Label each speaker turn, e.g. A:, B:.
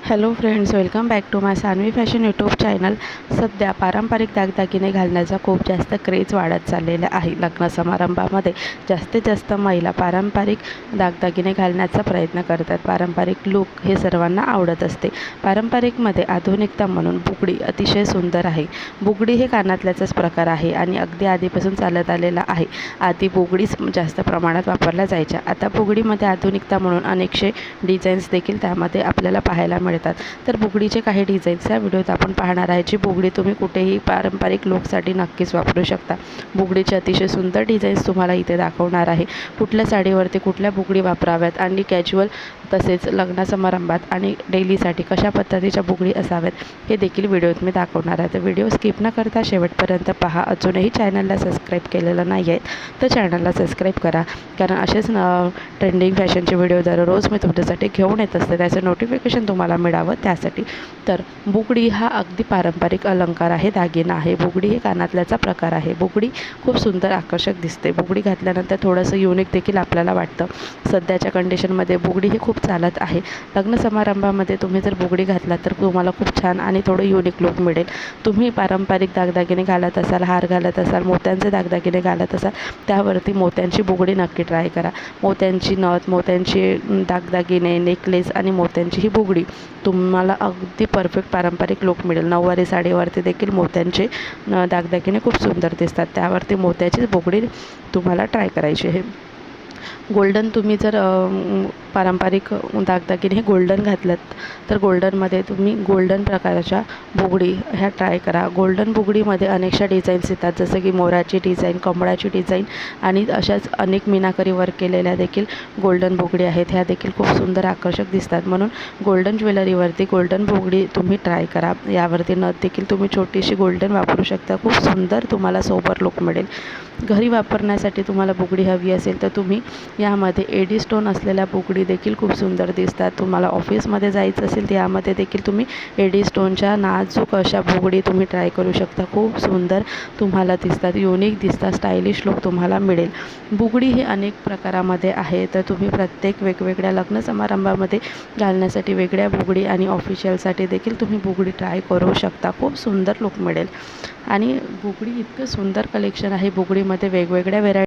A: Hello friends, welcome back to my Sanvi fashion YouTube channel. सध्या पारंपरिक दागदागिने घालण्याचा खूप जास्त क्रेज वाढत चाललेला आहे. लग्न समारंभामध्ये जास्तीत जास्त महिला पारंपरिक दागदागिने घालण्याचा प्रयत्न करतात. पारंपरिक लूक हे सर्वांना आवडत असते. पारंपरिकमध्ये आधुनिकता म्हणून बुगडी अतिशय सुंदर आहे. बुगडी हे कानातल्याचाच प्रकार आहे आणि अगदी आधीपासून चालत आलेला आहे. आधी बुगडीच जास्त प्रमाणात वापरल्या जायच्या. आता बुगडीमध्ये आधुनिकता म्हणून अनेकशे डिझाईन्स देखील त्यामध्ये आपल्याला पाहायला मिळतात. तर बुगडीचे काही डिझाईन्स या व्हिडिओत आपण पाहणार आहे. जी बुगडी तुम्ही कुठेही पारंपरिक लूकसाठी नक्कीच वापरू शकता. बुगडीचे अतिशय सुंदर डिझाईन्स तुम्हाला इथे दाखवणार आहे. कुठल्या साडीवरती कुठल्या बुगडी वापराव्यात आणि कॅज्युअल तसेच लग्न समारंभात आणि डेलीसाठी कशा पद्धतीच्या बुगडी असाव्यात हे देखील व्हिडिओत मी दाखवणार आहे. तर व्हिडिओ स्किप न करता शेवटपर्यंत पहा. अजूनही चॅनलला सबस्क्राईब केलेलं नाही आहे तर चॅनलला सबस्क्राईब करा, कारण असेच ट्रेंडिंग फॅशनचे व्हिडिओ दररोज मी तुमच्यासाठी घेऊन येत असते. त्याचं नोटिफिकेशन तुम्हाला मिळावं त्यासाठी. तर बुगडी हा अगदी पारंपरिक अलंकार आहे, दागिना आहे. बुगडी हे कानातल्याचा प्रकार आहे. बुगडी खूप सुंदर आकर्षक दिसते. बुगडी घातल्यानंतर थोडंसं युनिक देखील आपल्याला वाटतं. सध्याच्या कंडिशनमध्ये बुगडी ही खूप चालत आहे. लग्न समारंभामध्ये तुम्ही जर बुगडी घातलात तर तुम्हाला खूप छान आणि थोडं युनिक लूक मिळेल. तुम्ही पारंपरिक दागदागिने घालत असाल, हार घालत असाल, मोत्यांचे दागदागिने घालत असाल, त्यावरती मोत्यांची बुगडी नक्की ट्राय करा. मोत्यांची नथ, मोत्यांचे दागदागिने, नेकलेस आणि मोत्यांची ही बुगडी तुम्हाला अगदी परफेक्ट पारंपरिक लूक मिळेल. नऊवारी साडीवरती देखील मोत्यांचे दागदागिने खूप सुंदर दिसतात. त्यावरती मोत्याचीच बुगडी तुम्हाला ट्राय करायची आहे. गोल्डन तुम्ही जर पारंपरिक दागदागिने हे गोल्डन घातलं तर गोल्डनमध्ये तुम्ही गोल्डन प्रकारच्या बुगडी ह्या ट्राय करा. गोल्डन बुगडीमध्ये अनेकशा डिझाईन्स येतात, जसं की मोराची डिझाईन, कमळाची डिझाईन आणि अशाच अनेक मीनाकरी वर्क केलेल्या देखील गोल्डन बुगडी आहेत. ह्या देखील खूप सुंदर आकर्षक दिसतात. म्हणून गोल्डन ज्वेलरीवरती गोल्डन बुगडी तुम्ही ट्राय करा. यावरती नथ देखील तुम्ही छोटीशी गोल्डन वापरू शकता. खूप सुंदर तुम्हाला सोबर लूक मिळेल. घरी वापरण्यासाठी तुम्हाला बुगडी हवी असेल तर तुम्ही यामध्ये एडी स्टोन असलेल्या बुगडी देखील खूप सुंदर दिसतात. तुम्हाला ऑफिसमध्ये जायचं असेल तर यामध्ये देखील तुम्ही एडी स्टोनच्या नाजूक अशा बुगडी तुम्ही ट्राय करू शकता. खूप सुंदर तुम्हाला दिसतात, युनिक दिसतात, स्टायलिश लूक तुम्हाला मिळेल. बुगडी ही अनेक प्रकारामध्ये आहे, तर तुम्ही प्रत्येक वेगवेगळ्या लग्न समारंभामध्ये घालण्यासाठी वेगळ्या बुगडी आणि ऑफिशियलसाठी देखील तुम्ही बुगडी ट्राय करू शकता. खूप सुंदर लूक मिळेल. आणि बुगडी इतकं सुंदर कलेक्शन आहे. बुगडीमध्ये वेगवेगळ्या व्हेरायटी